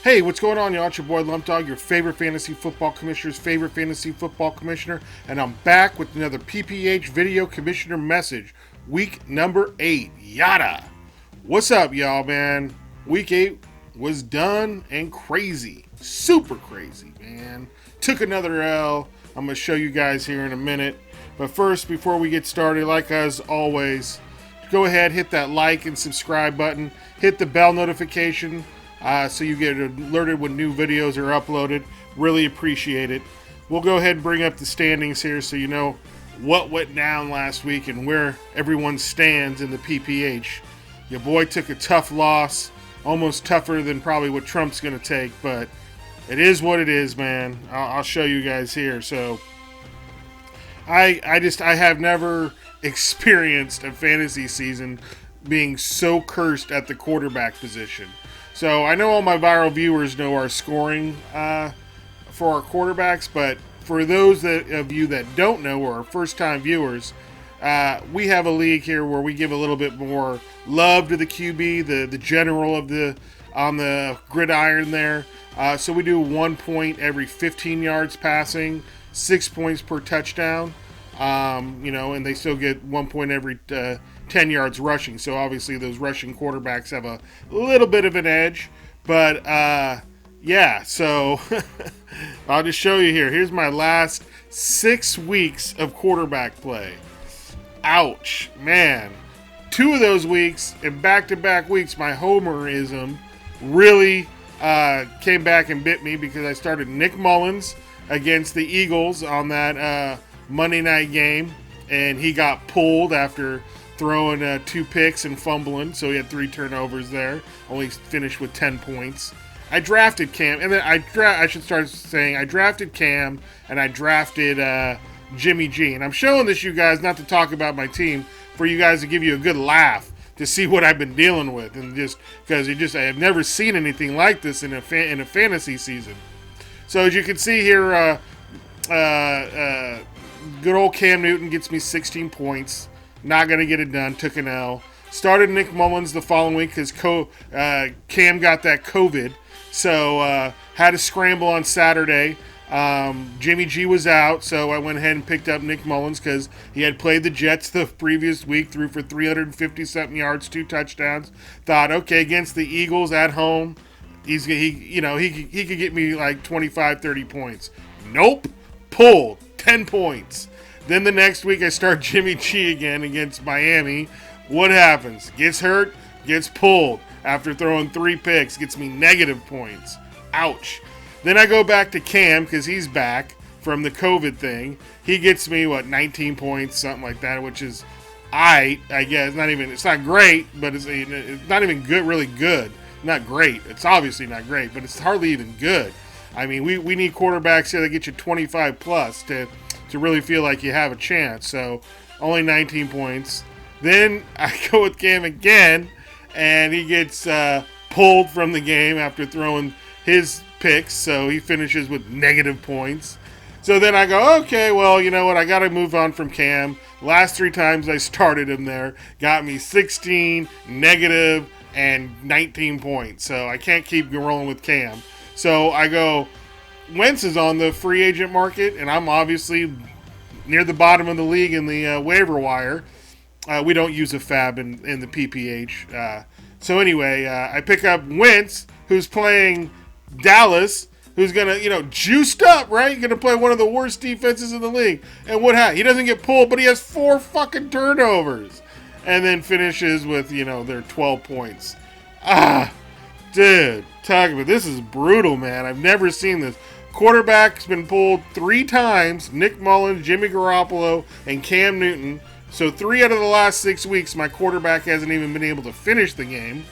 Hey, what's going on, y'all? It's your boy Lump Dog, your favorite fantasy football commissioner's favorite fantasy football commissioner, and I'm back with another PPH video commissioner message. Week number 8. Yada! What's up, y'all, man? Week 8 was done and crazy. Super crazy, man. Took another L. I'm going to show you guys here in a minute. But first, before we get started, like as always, go ahead, hit that like and subscribe button. Hit the bell notification so you get alerted when new videos are uploaded. Really appreciate it. We'll go ahead and bring up the standings here so you know what went down last week and where everyone stands in the PPH. Your boy took a tough loss, almost tougher than probably what Trump's going to take, but it is what it is, man. I'll show you guys here. So I have never experienced a fantasy season being so cursed at the quarterback position. So I know all my viral viewers know our scoring for our quarterbacks, but for those of you that don't know or are first-time viewers, we have a league here where we give a little bit more love to the QB, the general of on the gridiron there. So we do 1 point every 15 yards passing, 6 points per touchdown. And they still get 1 point every 10 yards rushing. So obviously those rushing quarterbacks have a little bit of an edge. But, so I'll just show you here. Here's my last 6 weeks of quarterback play. Ouch, man. 2 of those weeks, in back-to-back weeks, my homerism really came back and bit me because I started Nick Mullins against the Eagles on that Monday night game, and he got pulled after throwing 2 picks and fumbling, so he had 3 turnovers there, only finished with 10 points. I drafted Cam, and then I should start saying I drafted Cam, and I drafted Jimmy G, and I'm showing this you guys not to talk about my team, for you guys to give you a good laugh to see what I've been dealing with, and just because I have never seen anything like this in a fantasy season. So as you can see here, good old Cam Newton gets me 16 points. Not going to get it done. Took an L. Started Nick Mullins the following week because Cam got that COVID. So had to scramble on Saturday. Jimmy G was out, so I went ahead and picked up Nick Mullins because he had played the Jets the previous week, threw for 350-something yards, 2 touchdowns. Thought, okay, against the Eagles at home, he could get me like 25, 30 points. Nope. Pulled 10 points. Then the next week I start Jimmy G again against Miami. What happens? Gets hurt, gets pulled after throwing 3 picks, gets me negative points. Ouch. Then I go back to Cam because he's back from the COVID thing. He gets me 19 points, something like that, which is I guess it's not great, but it's not even good, really good. Not great. It's obviously not great, but it's hardly even good. I mean, we need quarterbacks here that get you 25 plus to really feel like you have a chance. So only 19 points. Then I go with Cam again, and he gets pulled from the game after throwing his picks. So he finishes with negative points. So then I go, okay, well, you know what? I got to move on from Cam. Last 3 times I started him there, got me 16, negative, and 19 points. So I can't keep rolling with Cam. So I go, Wentz is on the free agent market, and I'm obviously near the bottom of the league in the waiver wire. We don't use a fab in the PPH. So anyway, I pick up Wentz, who's playing Dallas, who's going to, juiced up, right? Going to play one of the worst defenses in the league. And what happened? He doesn't get pulled, but he has 4 fucking turnovers. And then finishes with, their 12 points. Dude, talk about this is brutal, man. I've never seen this. Quarterback's been pulled 3 times. Nick Mullins, Jimmy Garoppolo, and Cam Newton. So 3 out of the last 6 weeks, my quarterback hasn't even been able to finish the game.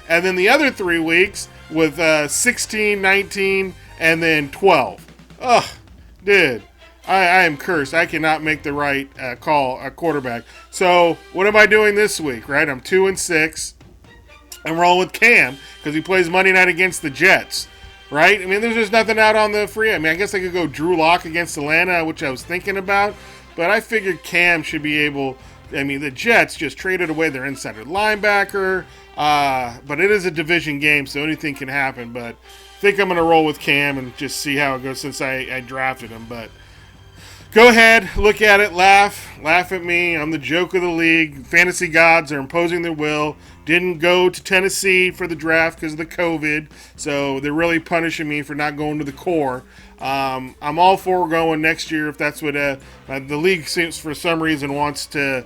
And then the other 3 weeks with 16, 19, and then 12. Ugh, dude. I am cursed. I cannot make the right call at quarterback. So what am I doing this week, right? I'm 2-6. I'm rolling with Cam because he plays Monday night against the Jets, right? I mean, there's just nothing out on the free. I mean, I guess I could go Drew Lock against Atlanta, which I was thinking about, but I figured Cam should be able. I mean, the Jets just traded away their inside linebacker, but it is a division game, so anything can happen. But think I'm going to roll with Cam and just see how it goes since I drafted him. But go ahead, look at it, laugh at me. I'm the joke of the league. Fantasy gods are imposing their will. Didn't go to Tennessee for the draft because of the COVID, so they're really punishing me for not going to the core. I'm all for going next year if that's what the league seems for some reason wants to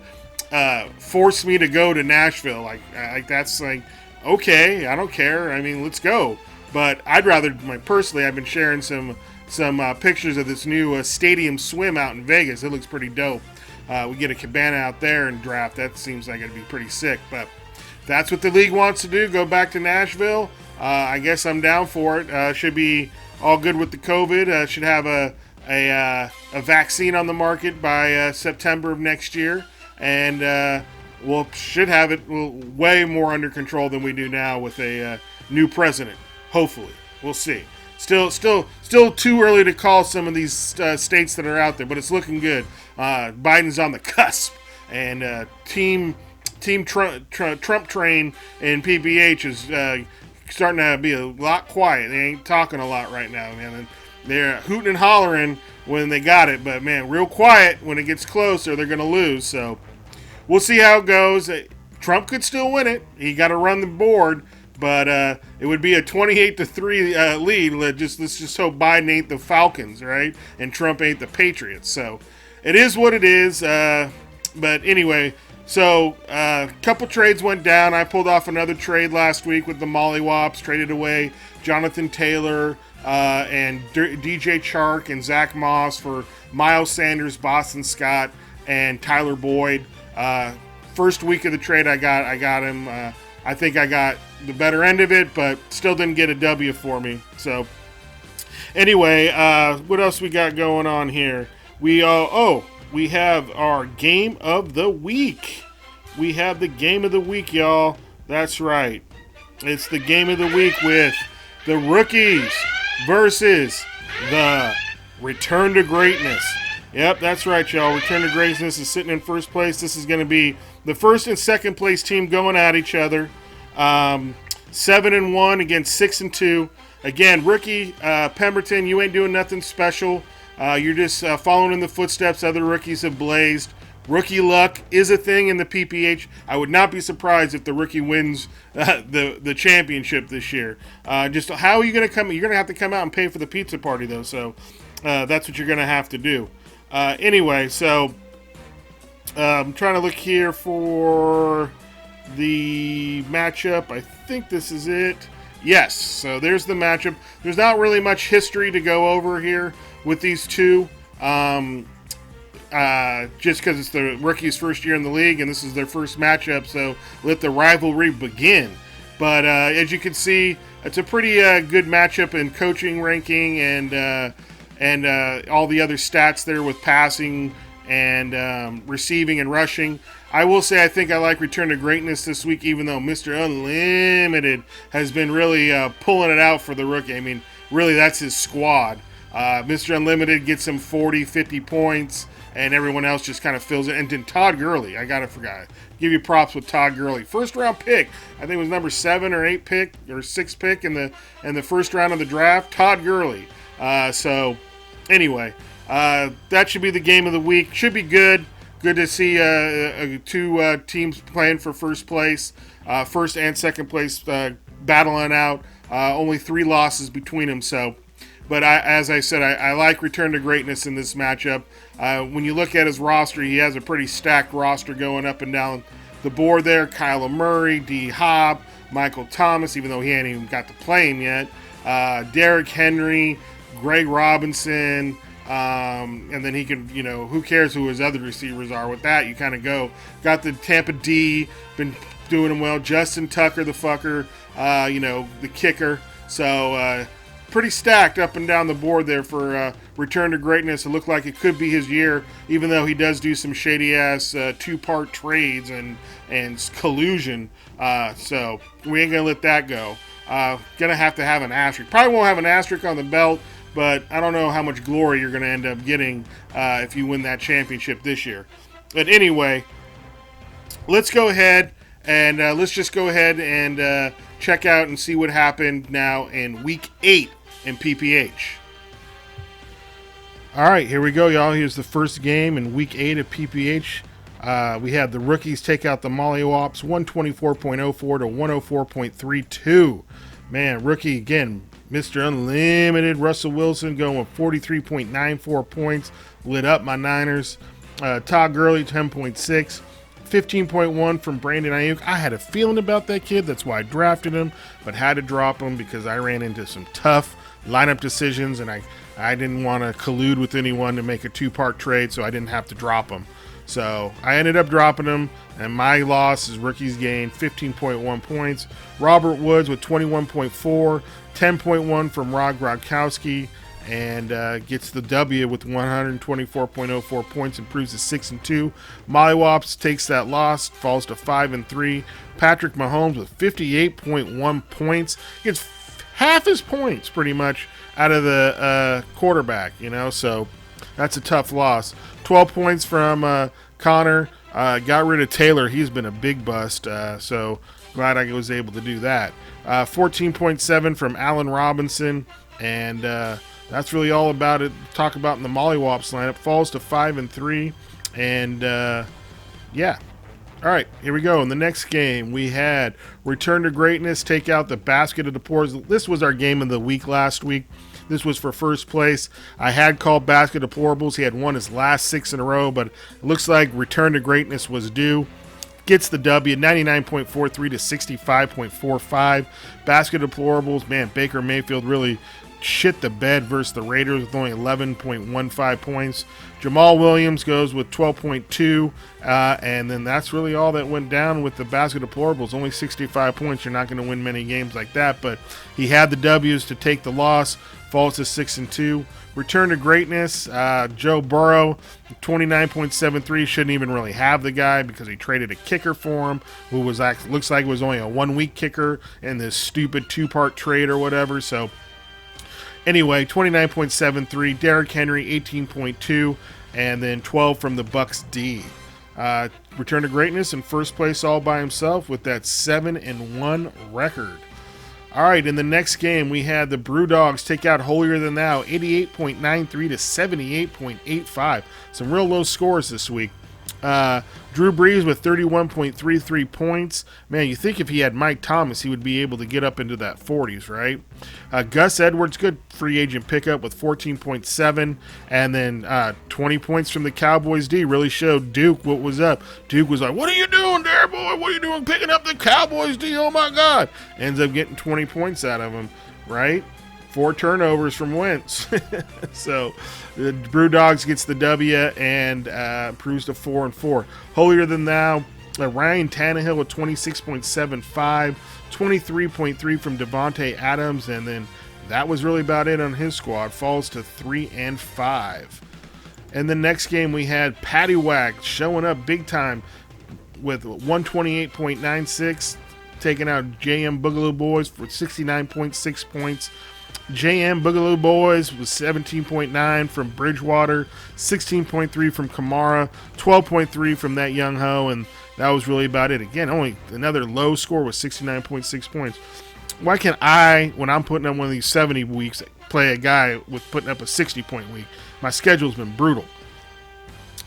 force me to go to Nashville. Like that's like, okay, I don't care. I mean, let's go. But I'd rather, personally, I've been sharing some pictures of this new stadium swim out in Vegas. It looks pretty dope. We get a cabana out there and draft. That seems like it'd be pretty sick. But if that's what the league wants to do, go back to Nashville. I guess I'm down for it. Should be all good with the COVID. Should have a vaccine on the market by September of next year. And should have it way more under control than we do now with a new president. Hopefully. We'll see. Still too early to call some of these states that are out there, but it's looking good. Biden's on the cusp, and Team Trump train in PPH is starting to be a lot quiet. They ain't talking a lot right now, man. And they're hooting and hollering when they got it, but man, real quiet when it gets close, or they're going to lose. So we'll see how it goes. Trump could still win it. He got to run the board. But it would be a 28-3 lead. Let's just hope Biden ain't the Falcons, right? And Trump ain't the Patriots. So it is what it is. But anyway, so a couple trades went down. I pulled off another trade last week with the Mollywops. Traded away Jonathan Taylor and DJ Chark and Zach Moss for Miles Sanders, Boston Scott, and Tyler Boyd. First week of the trade, I got him. I think I got the better end of it, but still didn't get a W for me. So, anyway, what else we got going on here? We have our game of the week. We have the game of the week, y'all. That's right. It's the game of the week with the rookies versus the Return to Greatness. Yep, that's right, y'all. Return to Greatness is sitting in first place. This is going to be the first and second place team going at each other. 7-1 against 6-2. Again, rookie Pemberton, you ain't doing nothing special. You're just following in the footsteps other rookies have blazed. Rookie luck is a thing in the PPH. I would not be surprised if the rookie wins the championship this year. Just how are you going to come? You're going to have to come out and pay for the pizza party, though. So that's what you're going to have to do. Anyway, so I'm trying to look here for the matchup. I think this is it. Yes, so there's the matchup. There's not really much history to go over here with these two. Just because it's the rookie's first year in the league and this is their first matchup, so let the rivalry begin. But as you can see, it's a pretty good matchup in coaching ranking and all the other stats there with passing and receiving and rushing. I will say I think I like Return to Greatness this week, even though Mr. Unlimited has been really pulling it out for the rookie. I mean, really, that's his squad. Mr. Unlimited gets him 40, 50 points, and everyone else just kind of fills it. And then Todd Gurley, I gotta forget. Give you props with Todd Gurley. First round pick, I think it was number 7 or 8 pick or 6 pick in the first round of the draft. Todd Gurley. So anyway, that should be the game of the week. Should be good. Good to see two teams playing for first place, first and second place battling out. Only 3 losses between them. So. But as I said, I like Return to Greatness in this matchup. When you look at his roster, he has a pretty stacked roster going up and down the board there. Kyler Murray, D. Hop, Michael Thomas, even though he ain't even got to play him yet. Derrick Henry, Greg Robinson, and then he can, who cares who his other receivers are with that? You kind of go. Got the Tampa D, been doing him well. Justin Tucker, the fucker, the kicker. So, pretty stacked up and down the board there for Return to Greatness. It looked like it could be his year, even though he does do some shady-ass 2-part trades and collusion. So we ain't going to let that go. Going to have an asterisk. Probably won't have an asterisk on the belt, but I don't know how much glory you're going to end up getting if you win that championship this year. But anyway, let's go ahead and let's just go ahead and check out and see what happened now in Week 8 in PPH. All right, here we go, y'all. Here's the first game in Week 8 of PPH. We had the rookies take out the Mollywops, 124.04 to 104.32. Man, rookie, again, Mr. Unlimited Russell Wilson going with 43.94 points. Lit up my Niners. Todd Gurley, 10.6. 15.1 from Brandon Ayuk. I had a feeling about that kid. That's why I drafted him, but had to drop him because I ran into some tough lineup decisions, and I didn't want to collude with anyone to make a two-part trade, so I didn't have to drop him. So I ended up dropping him, and my loss is rookies gain 15.1 points. Robert Woods with 21.4, 10.1 from Rod Gronkowski, and gets the W with 124.04 points, improves to 6-2. Mollywops takes that loss, falls to 5-3. Patrick Mahomes with 58.1 points, gets half his points pretty much out of the quarterback, so that's a tough loss. 12 points from Connor. Got rid of Taylor. He's been a big bust, so glad I was able to do that. 14.7 from Allen Robinson, and that's really all about it. Talk about in the Mollywops lineup. Falls to 5-3, and yeah. All right, here we go. In the next game, we had Return to Greatness take out the Basket of Deplorables. This was our game of the week last week. This was for first place. I had called Basket of Deplorables. He had won his last 6 in a row, but it looks like Return to Greatness was due. Gets the W, 99.43 to 65.45. Basket of Deplorables, man, Baker Mayfield really shit the bed versus the Raiders with only 11.15 points. Jamal Williams goes with 12.2, and then that's really all that went down with the Basket of Deplorables. Only 65 points. You're not going to win many games like that, but he had the W's to take the loss. Falls to 6-2. Return to Greatness, Joe Burrow, 29.73. Shouldn't even really have the guy because he traded a kicker for him, who was looks like it was only a 1-week kicker in this stupid 2-part trade or whatever. So anyway, 29.73. Derrick Henry, 18.2, and then 12 from the Bucks D. Return to Greatness in first place all by himself with that 7-1 record. All right, in the next game, we had the Brewdogs take out Holier Than Thou, 88.93 to 78.85. Some real low scores this week. Drew Brees with 31.33 points. Man, you think if he had Mike Thomas, he would be able to get up into that 40s, right? Gus Edwards, good free agent pickup with 14.7. And then 20 points from the Cowboys D really showed Duke what was up. Duke was like, "What are you doing there, boy? What are you doing picking up the Cowboys D? Oh, my God." Ends up getting 20 points out of him, right? 4 turnovers from Wentz. So the Brewdogs gets the W and improves to 4-4. Holier Than Thou, Ryan Tannehill with 26.75, 23.3 from Devontae Adams, and then that was really about it on his squad. Falls to 3-5. And the next game we had Patty Whack showing up big time with 128.96, taking out JM Boogaloo Boys for 69.6 points. JM Boogaloo Boys was 17.9 from Bridgewater, 16.3 from Kamara, 12.3 from that Young Ho, and that was really about it. Again, only another low score was 69.6 points. Why can't I, when I'm putting up one of these 70 weeks, play a guy with putting up a 60-point week? My schedule's been brutal.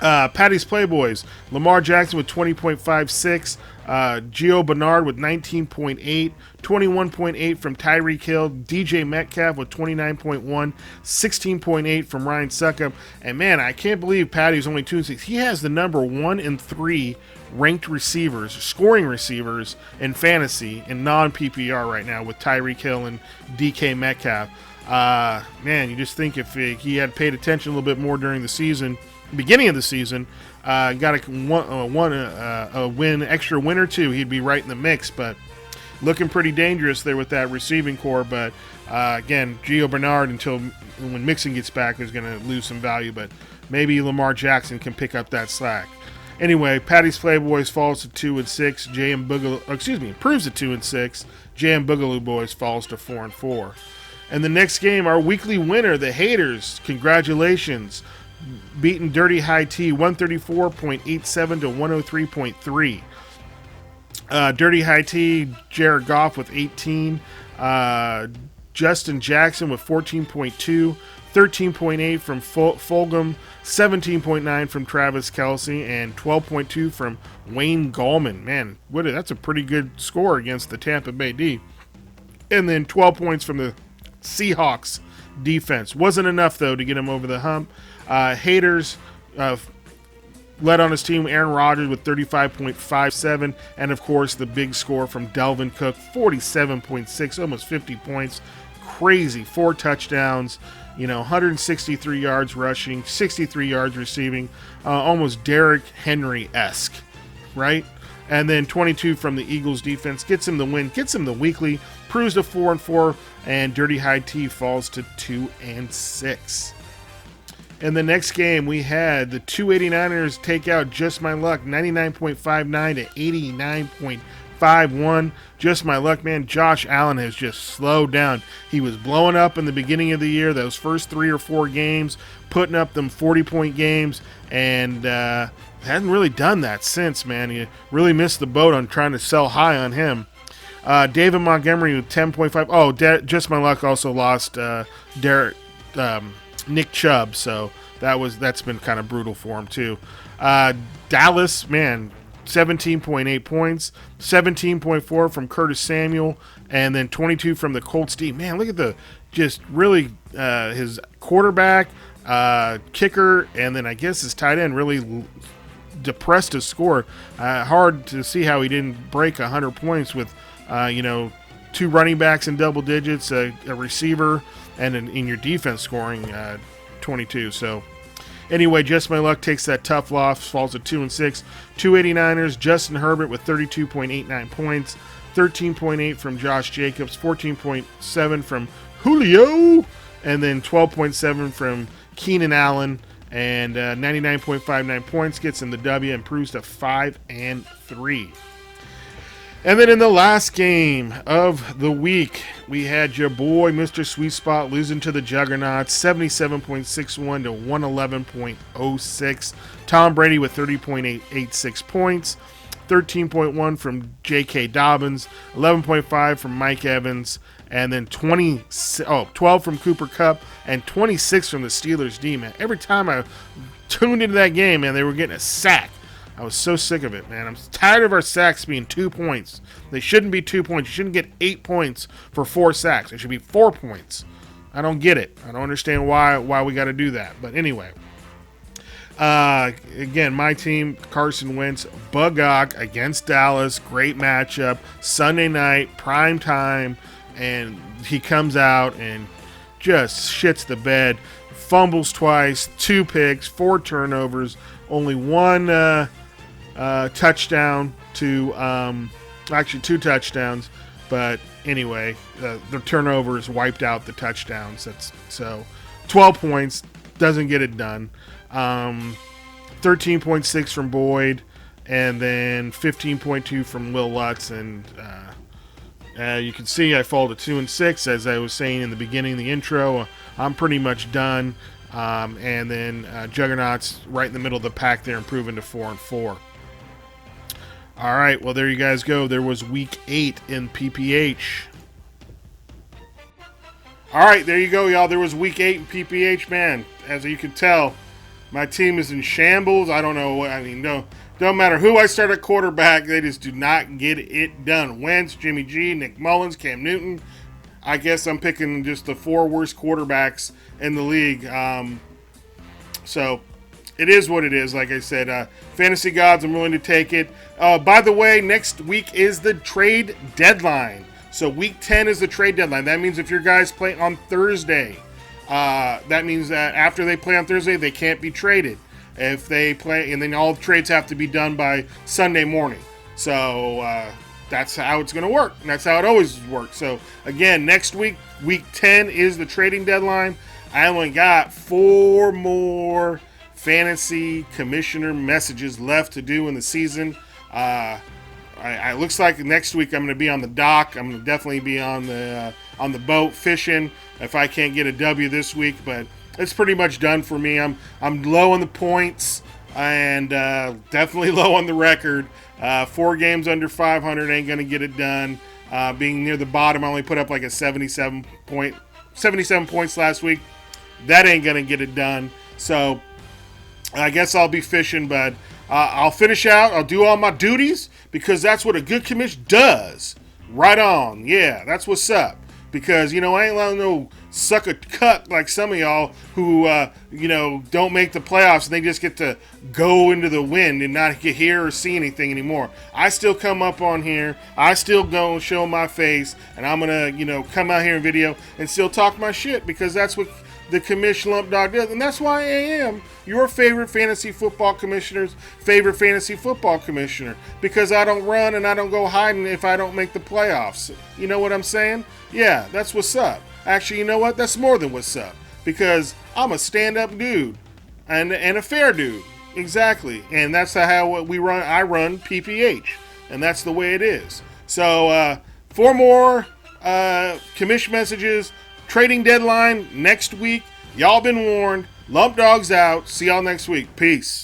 Patty's Playboys, Lamar Jackson with 20.56, Gio Bernard with 19.8, 21.8 from Tyreek Hill, DJ Metcalf with 29.1, 16.8 from Ryan Succop, and man, I can't believe Patty's only 2-6. He has the number 1 and 3 ranked receivers, scoring receivers in fantasy and non-PPR right now with Tyreek Hill and DK Metcalf. Man, you just think if he had paid attention a little bit more during the season, beginning of the season, got a win, extra win or two, he'd be right in the mix. But looking pretty dangerous there with that receiving core. But again, Gio Bernard, until when Mixon gets back, is going to lose some value. But maybe Lamar Jackson can pick up that slack. Anyway, Patty's Playboys falls to 2-6. JM Boogaloo, improves to 2-6. JM Boogaloo Boys falls to 4-4. And the next game, our weekly winner, the Haters, congratulations, beating Dirty High T 134.87 to 103.3. Dirty High T, Jared Goff with 18. Justin Jackson with 14.2. 13.8 from Fulgham, 17.9 from Travis Kelce, and 12.2 from Wayne Gallman. Man, that's a pretty good score against the Tampa Bay D. And then 12 points from the Seahawks defense. Wasn't enough, though, to get him over the hump. Haters led on his team, Aaron Rodgers with 35.57, and, of course, the big score from Dalvin Cook, 47.6, almost 50 points. Crazy. 4 touchdowns. 163 yards rushing, 63 yards receiving, almost Derrick Henry-esque, right? And then 22 from the Eagles defense gets him the win, gets him the weekly, proves to 4-4, and Dirty High T falls to 2-6. In the next game, we had the 289ers take out Just My Luck, 99.59 to 89.51. Just My Luck, man. Josh Allen has just slowed down. He was blowing up in the beginning of the year, those first 3 or 4 games, putting up them 40-point games, and hasn't really done that since, man. You really missed the boat on trying to sell high on him. David Montgomery with 10.5. Oh, Just My Luck also lost Nick Chubb, so that's been kind of brutal for him too. Dallas, man, 17.8 points, 17.4 from Curtis Samuel, and then 22 from the Colts D. Man, look at his quarterback, kicker, and then I guess his tight end really depressed his score. Hard to see how he didn't break 100 points with, 2 running backs in double digits, a receiver, and in your defense scoring 22. So anyway, Just My Luck takes that tough loss, falls to 2-6. 289ers, Justin Herbert with 32.89 points, 13.8 from Josh Jacobs, 14.7 from Julio, and then 12.7 from Keenan Allen, and 99.59 points gets him the W, improves to 5-3. And then in the last game of the week, we had your boy, Mr. Sweet Spot, losing to the Juggernauts, 77.61 to 111.06. Tom Brady with 30.86 points, 13.1 from J.K. Dobbins, 11.5 from Mike Evans, and then 12 from Cooper Kupp, and 26 from the Steelers D, man. Every time I tuned into that game, man, they were getting a sack. I was so sick of it, man. I'm tired of our sacks being 2 points. They shouldn't be 2 points. You shouldn't get 8 points for 4 sacks. It should be 4 points. I don't get it. I don't understand why we got to do that. But anyway, again, my team, Carson Wentz, Bugog against Dallas. Great matchup. Sunday night, prime time, and he comes out and just shits the bed. Fumbles twice, 2 picks, 4 turnovers, only 1 touchdown to actually 2 touchdowns, but anyway, the turnovers wiped out the touchdowns. So 12 points doesn't get it done. 13.6 from Boyd, and then 15.2 from Will Lutz, and you can see I fall to 2-6, as I was saying in the beginning of the intro. I'm pretty much done. And then Juggernauts right in the middle of the pack there, improving to 4-4. All right, well, there you guys go. There was week 8 in PPH. All right, there you go, y'all. There was week 8 in PPH, man. As you can tell, my team is in shambles. I don't know what I mean. No, don't matter who I start at quarterback, they just do not get it done. Wentz, Jimmy G, Nick Mullins, Cam Newton. I guess I'm picking just the 4 worst quarterbacks in the league. So it is what it is. Like I said, fantasy gods, I'm willing to take it. By the way, next week is the trade deadline. So week 10 is the trade deadline. That means if your guys play on Thursday, that means that after they play on Thursday, they can't be traded. If they play, and then all trades have to be done by Sunday morning. So that's how it's going to work. And that's how it always works. So again, next week, week 10 is the trading deadline. I only got 4 more fantasy commissioner messages left to do in the season. It looks like next week I'm going to be on the dock. I'm going to definitely be on the boat fishing if I can't get a W this week. But it's pretty much done for me. I'm low on the points and definitely low on the record. 4 games under 500 ain't going to get it done. Being near the bottom, I only put up like a 77 points last week. That ain't going to get it done. So I guess I'll be fishing, but I'll finish out. I'll do all my duties because that's what a good commish does. Right on. Yeah, that's what's up. Because, I ain't letting no sucker cuck like some of y'all who, don't make the playoffs and they just get to go into the wind and not get hear or see anything anymore. I still come up on here. I still go show my face, and I'm going to, come out here in video and still talk my shit because that's what the Commish Lump Dog does. And that's why I am your favorite fantasy football commissioner's favorite fantasy football commissioner, because I don't run and I don't go hiding if I don't make the playoffs. You know what I'm saying? Yeah, that's what's up. Actually, you know what? That's more than what's up, because I'm a stand-up dude and a fair dude. Exactly. And that's how we run. I run PPH, and that's the way it is. So 4 more commish messages. Trading deadline next week. Y'all been warned. Lump Dogs out. See y'all next week. Peace.